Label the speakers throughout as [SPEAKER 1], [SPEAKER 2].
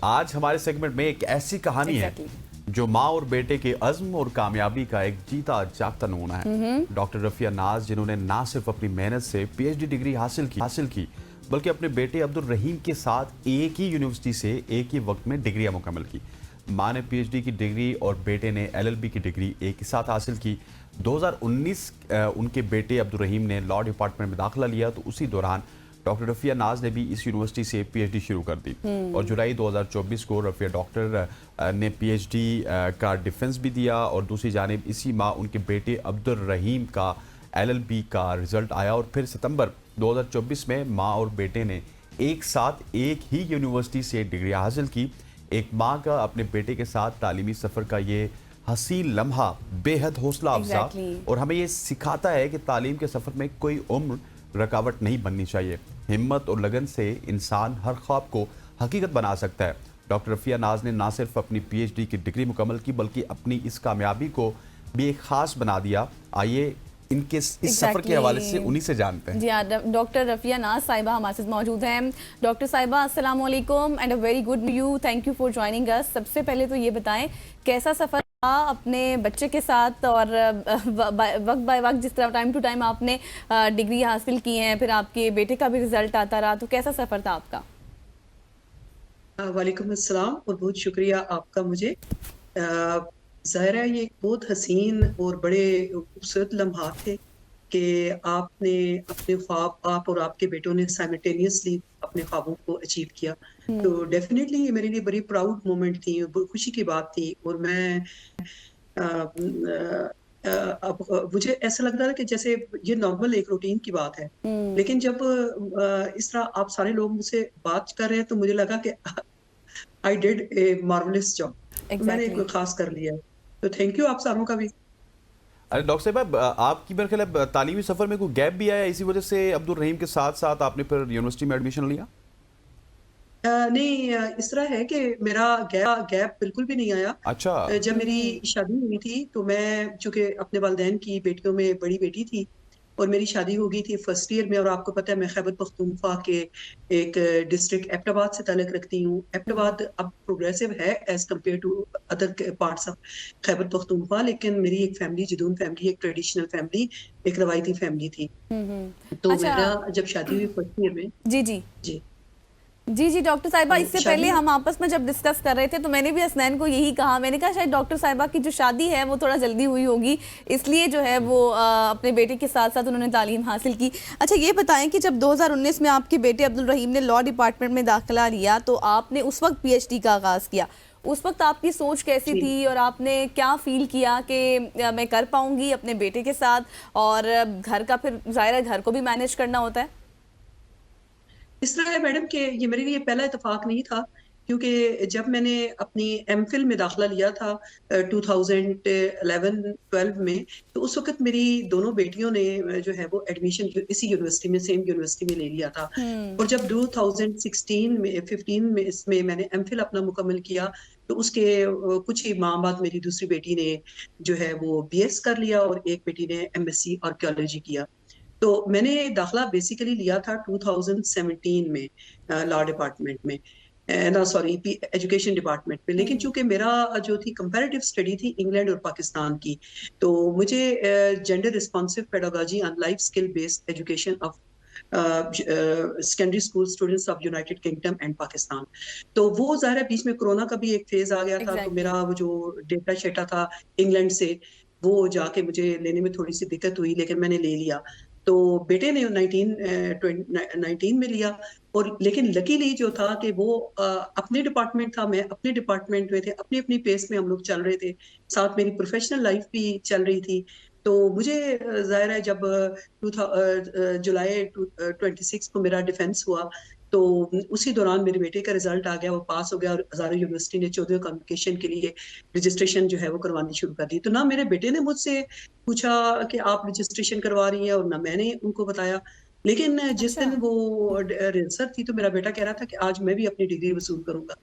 [SPEAKER 1] आज हमारे सेगमेंट में एक ऐसी कहानी है जो माँ और बेटे के अज़्म और कामयाबी का एक जीता जागता नमूना है। डॉक्टर रफिया नाज, जिन्होंने ना सिर्फ अपनी मेहनत से पीएचडी डिग्री हासिल की बल्कि अपने बेटे अब्दुल रहीम के साथ एक ही यूनिवर्सिटी से एक ही वक्त में डिग्रियां मुकम्मल की। माँ ने पीएचडी की डिग्री और बेटे ने एलएलबी की डिग्री एक ही साथ हासिल की। 2019 उनके बेटे अब्दुल रहीम ने लॉ डिपार्टमेंट में दाखिला लिया तो उसी दौरान डॉक्टर रफिया नाज ने भी इस यूनिवर्सिटी से पीएचडी शुरू कर दी और जुलाई 2024 को रफिया डॉक्टर ने पीएचडी का डिफेंस भी दिया और दूसरी जानिब इसी माह उनके बेटे अब्दुल रहीम का एलएलबी का रिजल्ट आया और फिर सितंबर 2024 में माँ और बेटे ने एक साथ एक ही यूनिवर्सिटी से डिग्री हासिल की। एक माँ का अपने बेटे के साथ तालीमी सफ़र का ये हसीन लम्हा बेहद हौसला अफजा और हमें ये सिखाता है कि तालीम के सफ़र में कोई उम्र रुकावट नहीं बननी चाहिए। हिम्मत और लगन से इंसान हर ख्वाब को हकीकत बना सकता है। डॉक्टर रफिया नाज ने ना सिर्फ अपनी पीएचडी की डिग्री मुकम्मल की बल्कि अपनी इस कामयाबी को भी एक ख़ास बना दिया। आइए इनके इस सफ़र के हवाले से उन्हीं से जानते हैं।
[SPEAKER 2] जी हाँ, डॉक्टर रफिया नाज साहिबा हमारे साथ मौजूद हैं। डॉक्टर साहिबा, अस्सलाम वालेकुम and a very good you, thank you for joining us. सबसे पहले तो ये बताएं कैसा सफ़र था अपने बच्चे के साथ और वक्त बाय वक्त जिस तरह टाइम टू टाइम आपने डिग्री हासिल की है, फिर आपके बेटे का भी रिजल्ट आता रहा, तो कैसा सफ़र था आपका?
[SPEAKER 3] वालेकुम अस्सलाम और बहुत शुक्रिया आपका। मुझे ज़ाहिर है ये एक बहुत हसीन और बड़े खूबसूरत लम्हात थे कि आपने अपने ख्वाब, आप और आपके बेटों ने साइमल्टेनियसली अपने ख्वाबों को अचीव किया। तो डेफिनेटली ये मेरे लिए बड़ी प्राउड मोमेंट थी, खुशी की बात थी। और मैं अब मुझे ऐसा लग रहा था कि जैसे ये नॉर्मल एक रूटीन की बात है, लेकिन जब इस तरह आप सारे लोग मुझसे बात कर रहे हैं तो मुझे लगा कि I did a marvellous job. मैंने एक खास कर लिया है, तो थैंक यू आप सारों का भी।
[SPEAKER 1] अरे डॉक्टर साहब, आपकी मेरे ख्याल है तालीमी सफ़र में कोई गैप भी आया, इसी वजह से अब्दुल रहीम के साथ साथ आपने फिर यूनिवर्सिटी में एडमिशन लिया?
[SPEAKER 3] नहीं, इस तरह है कि मेरा गैप बिल्कुल भी नहीं आया।
[SPEAKER 1] अच्छा।
[SPEAKER 3] जब मेरी शादी हुई थी तो मैं चूंकि अपने वालिदैन की बेटियों में बड़ी बेटी थी और मेरी शादी हो गई थी फर्स्ट ईयर में। और आपको पता है मैं खैबर पख्तूनख्वा के एक डिस्ट्रिक्ट एबटाबाद से ताल्लुक़ रखती हूँ। एबटाबाद अब प्रोग्रेसिव है as compared to other parts of Khyber Pakhtunkhwa, लेकिन मेरी एक फैमिली जदून फैमिली, एक ट्रेडिशनल फैमिली, एक रवायती फैमिली थी। तो
[SPEAKER 2] अच्छा,
[SPEAKER 3] मेरा जब शादी हुई फर्स्ट ईयर में।
[SPEAKER 2] जी जी
[SPEAKER 3] जी
[SPEAKER 2] जी जी डॉक्टर साहिबा,
[SPEAKER 3] तो
[SPEAKER 2] इससे पहले
[SPEAKER 3] शादी
[SPEAKER 2] हम आपस में जब डिस्कस कर रहे थे तो मैंने भी हसनैन को यही कहा, मैंने कहा शायद डॉक्टर साहिबा की जो शादी है वो थोड़ा जल्दी हुई होगी, इसलिए जो है वो अपने बेटे के साथ साथ उन्होंने तालीम हासिल की। अच्छा ये बताएं कि जब 2019 में आपके बेटे अब्दुल रहीम ने लॉ डिपार्टमेंट में दाखिला लिया तो आपने उस वक्त पीएचडी का आगाज़ किया, उस वक्त आपकी सोच कैसी थी और आपने क्या फील किया कि मैं कर पाऊंगी अपने बेटे के साथ, और घर का फिर ज़ाहिर है घर को भी मैनेज करना होता है?
[SPEAKER 3] इस तरह है मैडम कि ये मेरे लिए पहला इत्तेफाक नहीं था, क्योंकि जब मैंने अपनी एमफिल में दाखिला लिया था 2011-12 में, तो उस वक्त मेरी दोनों बेटियों ने जो है वो एडमिशन इसी यूनिवर्सिटी में, सेम यूनिवर्सिटी में ले लिया था। और जब 2016 में 15 में इसमें मैंने एमफिल अपना मुकम्मल किया तो उसके कुछ ही माह बाद मेरी दूसरी बेटी ने जो है वो बीएस कर लिया और एक बेटी ने एमएससी आर्कियोलॉजी किया। तो मैंने दाखिला बेसिकली लिया था 2017 में लॉ डिपार्टमेंट में, ना सॉरी एजुकेशन डिपार्टमेंट में। लेकिन चूंकि मेरा जो थी कंपैरेटिव स्टडी थी इंग्लैंड और पाकिस्तान की, तो मुझे gender responsive pedagogy and life skill based education of secondary school students of United kingdom and Pakistan, तो वो ज़ाहिर है बीच में कोरोना का भी एक फेज आ गया था। तो मेरा वो जो डेटा शेटा था इंग्लैंड से, वो जाके मुझे लेने में थोड़ी सी दिक्कत हुई, लेकिन मैंने ले लिया। तो बेटे ने 19 में लिया। और लेकिन लकीली जो था कि वो अपने डिपार्टमेंट था, मैं अपने डिपार्टमेंट में थे, अपनी अपनी पेस में हम लोग चल रहे थे, साथ मेरी प्रोफेशनल लाइफ भी चल रही थी। तो मुझे जाहिर है जब जुलाई 26 को मेरा डिफेंस हुआ तो उसी दौरान मेरे बेटे का रिजल्ट आ गया, वो पास हो गया और हज़ारों यूनिवर्सिटी ने 14 कन्वोकेशन के लिए रजिस्ट्रेशन जो है वो करवानी शुरू कर दी। तो ना मेरे बेटे ने मुझसे पूछा कि आप रजिस्ट्रेशन करवा रही हैं और ना मैंने उनको बताया। लेकिन जिस दिन वो रिजल्ट थी तो मेरा बेटा कह रहा था कि आज मैं भी अपनी डिग्री वसूल करूंगा।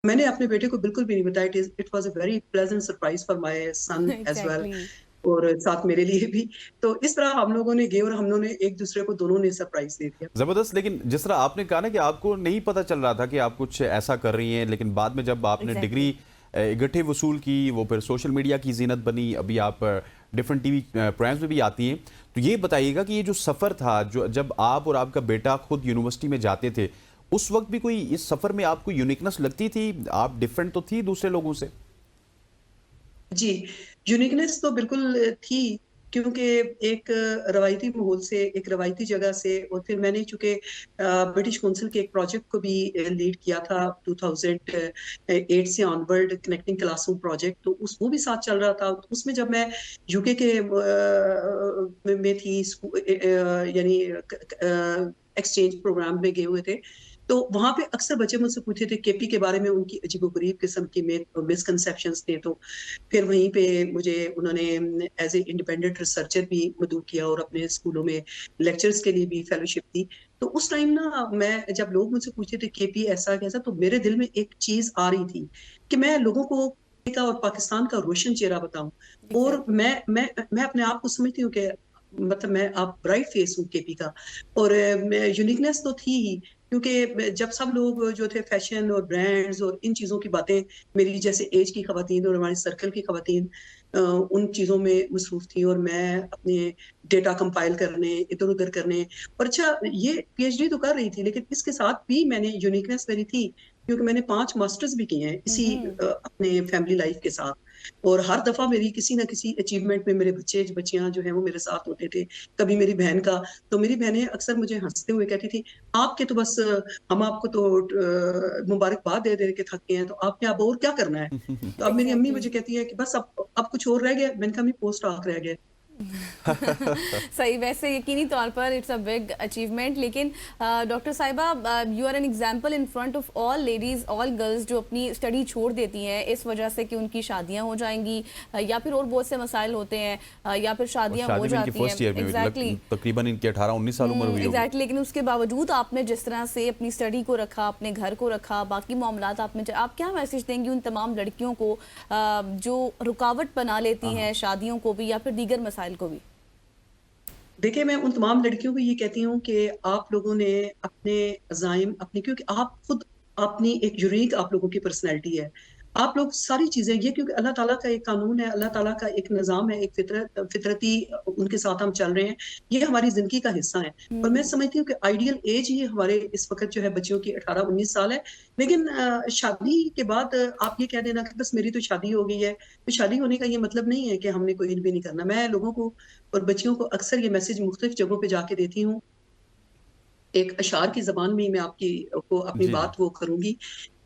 [SPEAKER 3] मैंने अपने बेटे को बिल्कुल भी नहीं बताया। It was a very pleasant surprise for my son as well. और साथ मेरे लिए भी। तो इस तरह हम लोगों ने गए और हम लोगों ने एक दूसरे को दोनों ने सरप्राइज दे दिया।
[SPEAKER 1] जबरदस्त। लेकिन जिस तरह आपने कहा ना कि आपको नहीं पता चल रहा था कि आप कुछ ऐसा कर रही हैं, लेकिन बाद में जब आपने
[SPEAKER 2] एग्जैक्टली
[SPEAKER 1] डिग्री इकट्ठे वसूल की, वो फिर सोशल मीडिया की जीनत बनी, अभी आप डिफरेंट टीवी प्रोग्राम्स में भी आती हैं, तो ये बताइएगा कि ये जो सफ़र था, जो जब आप और आपका बेटा खुद यूनिवर्सिटी में जाते थे, उस वक्त भी कोई इस सफ़र में आपको यूनिकनेस लगती थी? आप डिफरेंट तो थी दूसरे लोगों से?
[SPEAKER 3] जी, यूनिकनेस तो बिल्कुल थी, क्योंकि एक रवायती माहौल से, एक रवायती जगह से, और फिर मैंने चूँकि ब्रिटिश काउंसिल के एक प्रोजेक्ट को भी लीड किया था 2008 से ऑनवर्ड, कनेक्टिंग क्लासरूम प्रोजेक्ट, तो उस वो भी साथ चल रहा था। तो उसमें जब मैं यूके के में थी, यानी एक्सचेंज प्रोग्राम में गए हुए थे, तो वहां पे अक्सर बच्चे मुझसे पूछते थे केपी के बारे में, उनकी अजीबोगरीब किस्म की मिसकंसेप्शंस थे। तो फिर वहीं पे मुझे उन्होंने एज ए इंडिपेंडेंट रिसर्चर भी मदऊ किया और अपने स्कूलों में लेक्चर्स के लिए भी फेलोशिप दी। तो उस टाइम ना, मैं जब लोग मुझसे पूछते थे केपी ऐसा कैसा, तो मेरे दिल में एक चीज आ रही थी कि मैं लोगों को का और पाकिस्तान का रोशन चेहरा बताऊं। और
[SPEAKER 2] एग्जैक्टली
[SPEAKER 3] मैं अपने आप को समझती हूँ कि मतलब मैं आप ब्राइट फेस हूँ केपी का। और यूनिकनेस तो थी ही, क्योंकि जब सब लोग जो थे फैशन और ब्रांड्स और इन चीज़ों की बातें, मेरी जैसे एज की खवातीन और हमारे सर्कल की खवातीन उन चीज़ों में मसरूफ थी, और मैं अपने डेटा कंपाइल करने, इधर उधर करने। और अच्छा, ये पीएचडी तो कर रही थी, लेकिन इसके साथ भी मैंने यूनिकनेस मेरी थी, क्योंकि मैंने 5 मास्टर्स भी किए हैं इसी अपने फैमिली लाइफ के साथ। और हर दफा मेरी किसी ना किसी अचीवमेंट में मेरे बच्चियां जो है वो मेरे साथ होते थे। कभी मेरी बहन का, तो मेरी बहनें अक्सर मुझे हंसते हुए कहती थी, आपके तो बस हम आपको तो मुबारकबाद दे दे के थक गए हैं, तो आपने अब और क्या करना है। तो अब मेरी अम्मी
[SPEAKER 2] एग्जैक्टली
[SPEAKER 3] मुझे कहती है कि बस अब कुछ और रह गया। मैंने कहा, मेरी पोस्ट ऑक रह गया।
[SPEAKER 2] सही, वैसे यकीनी तौर पर इट्स अ बिग अचीवमेंट। लेकिन डॉक्टर साहिबा, you are an example in front of all ladies, all girls जो अपनी स्टडी छोड़ देती हैं इस वजह से कि उनकी शादियां हो जाएंगी, या फिर और बहुत से मसाइल होते हैं, या फिर शादियां हो जाती हैं। एग्जैक्टली,
[SPEAKER 1] तकरीबन इनकी 18-19 साल उम्र हुई होगी।
[SPEAKER 2] एग्जैक्टली। लेकिन उसके बावजूद आपने जिस तरह से अपनी स्टडी को रखा, अपने घर को रखा, बाकी मामलात आपने, आप क्या मैसेज देंगी उन तमाम लड़कियों को जो रुकावट बना लेती हैं शादियों को भी या फिर दीगर मसाइल को भी?
[SPEAKER 3] देखिए, मैं उन तमाम लड़कियों को ये कहती हूँ कि आप लोगों ने अपने अज़ाइम अपने, क्योंकि आप खुद अपनी एक यूनिक आप लोगों की पर्सनैलिटी है। आप लोग सारी चीज़ें ये, क्योंकि अल्लाह ताला का एक कानून है, अल्लाह ताला का एक निज़ाम है, एक फितरती उनके साथ हम चल रहे हैं। ये हमारी ज़िंदगी का हिस्सा है। और मैं समझती हूँ कि आइडियल एज ही हमारे इस वक़्त जो है बच्चियों की 18-19 साल है। लेकिन शादी के बाद आप ये कह देना कि बस मेरी तो शादी हो गई है, तो शादी होने का ये मतलब नहीं है कि हमने कोई भी नहीं करना। मैं लोगों को और बच्चियों को अक्सर ये मैसेज मुख्तलिफ जगहों पे जाके देती हूँ। एक अशार की ज़बान में ही मैं को अपनी
[SPEAKER 1] जी, जी।
[SPEAKER 3] बात वो करूँगी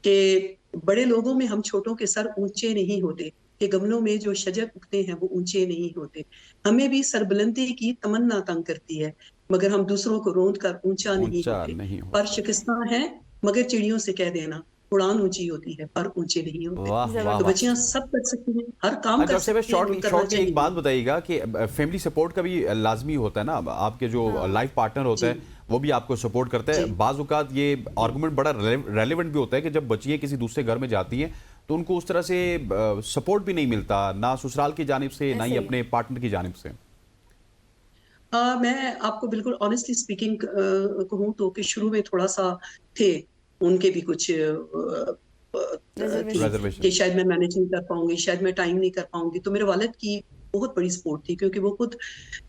[SPEAKER 3] कि बड़े लोगों में हम छोटों के सर ऊँचे नहीं होते, कि गमलों में जो शजर उगते हैं वो ऊँचे नहीं होते। हमें भी सरबुलंदी की तमन्ना तंग करती है, मगर हम दूसरों को रोंद कर ऊँचा नहीं
[SPEAKER 1] ऊँचा
[SPEAKER 3] होते।
[SPEAKER 1] नहीं
[SPEAKER 3] पर
[SPEAKER 1] होता।
[SPEAKER 3] शिकस्तां हैं, मगर चिड़ियों से कह देना, उड़ान ऊँची होती है, पर ऊँचे नहीं होते।
[SPEAKER 1] वाह, वाह,
[SPEAKER 3] तो
[SPEAKER 1] वाह!
[SPEAKER 3] बच्चियाँ सब कर सकती हैं, हर काम कर
[SPEAKER 1] डॉक्टर साहब,
[SPEAKER 3] सकती हैं और करना
[SPEAKER 1] शॉर्टली एक
[SPEAKER 3] चाहिए।
[SPEAKER 1] बात बताइएगा कि फैमिली सपोर्ट का भी लाजमी होता है ना। अब आपके जो लाइफ पार्टनर होते
[SPEAKER 3] जी,
[SPEAKER 1] हैं वो भी आपको सपोर्ट करते
[SPEAKER 3] जी।
[SPEAKER 1] हैं। बाज़ औक़ात ये आर्गुमेंट बड़ा रेलेवेंट भी होता है कि जब बच्चियाँ किसी दूसरे घर में जाती हैं तो उनको उस तरह से सपोर्ट भी नहीं मिलता, ना ससुराल की जानिब से, ना ही
[SPEAKER 2] ऐसे ही।
[SPEAKER 1] अपने पार्टनर की जानिब से।
[SPEAKER 3] मैं आपको बिल्कुल ऑनेस्टली स्पीकिंग कहूँ तो कि शुरू में थोड़ा-सा थे, उनके भी कुछ थी
[SPEAKER 2] रिजर्वेशंस।
[SPEAKER 3] कि
[SPEAKER 1] रिजर्वेशन।
[SPEAKER 3] शायद मैं मैनेज नहीं कर पाऊँगी, शायद मैं टाइम नहीं कर पाऊँगी। तो मेरे वालिद की बहुत बड़ी सपोर्ट थी, क्योंकि वो खुद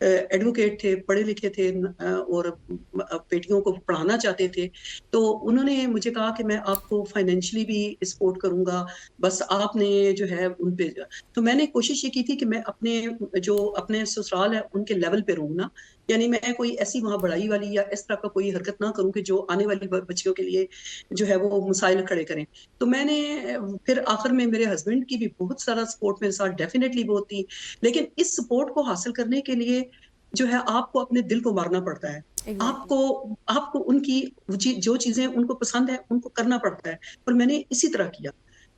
[SPEAKER 3] एडवोकेट थे, पढ़े लिखे थे, और बेटियों को पढ़ाना चाहते थे। तो उन्होंने मुझे कहा कि मैं आपको फाइनेंशियली भी सपोर्ट करूँगा, बस आपने जो है उन पे। तो मैंने कोशिश ये की थी कि मैं अपने ससुराल है उनके लेवल पे रहूँ ना, यानी मैं कोई ऐसी वहाँ बड़ाई वाली या इस तरह का कोई हरकत ना करूँ कि जो आने वाली बच्चियों के लिए जो है वो मसाइल खड़े करें। तो मैंने फिर आखिर में मेरे हस्बैंड की भी बहुत सारा सपोर्ट मेरे साथ डेफिनेटली बहुत थी। लेकिन इस सपोर्ट को हासिल करने के लिए जो है आपको अपने दिल को मारना पड़ता है।
[SPEAKER 2] एग्जैक्टली।
[SPEAKER 3] आपको आपको उनकी जो चीज़ें उनको पसंद है, उनको करना पड़ता है। और मैंने इसी तरह किया।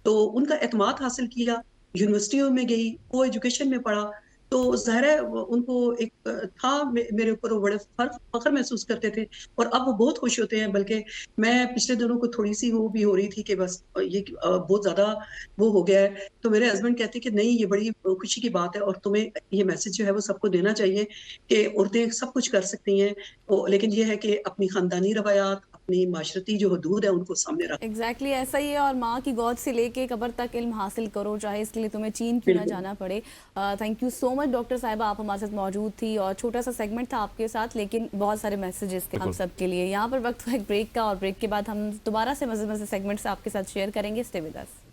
[SPEAKER 3] तो उनका एतमाद हासिल किया, यूनिवर्सिटियों में गई, को एजुकेशन में पढ़ा। तो ज़ाहिर है उनको एक था मेरे ऊपर, वो बड़े फख्र महसूस करते थे और अब वो बहुत खुश होते हैं। बल्कि मैं पिछले दिनों को थोड़ी सी वो भी हो रही थी कि बस ये बहुत ज़्यादा वो हो गया है, तो मेरे हस्बैंड कहते हैं कि नहीं, ये बड़ी खुशी की बात है और तुम्हें ये मैसेज जो है वो सबको देना चाहिए कि औरतें सब कुछ कर सकती हैं, लेकिन ये है कि अपनी खानदानी रवायात, अपनी माशरती जो हदूद है उनको सामने रख।
[SPEAKER 2] एग्जैक्टली ऐसा ही है। और माँ की गोद से लेके कब्र तक इल्म हासिल करो, चाहे इसके लिए तुम्हें चीन क्यों ना
[SPEAKER 3] बिल्कुल।
[SPEAKER 2] जाना पड़े। Thank you so much doctor साहिबा, आप हमारे साथ मौजूद थी और छोटा सा सेगमेंट था आपके साथ, लेकिन बहुत सारे मैसेजेस थे हम
[SPEAKER 1] बिल्कुल।
[SPEAKER 2] सब के लिए। यहाँ पर वक्त हुआ एक ब्रेक का, और ब्रेक के बाद हम दोबारा से मज़े मज़े सेगमेंट्स आपके साथ शेयर करेंगे। Stay with us.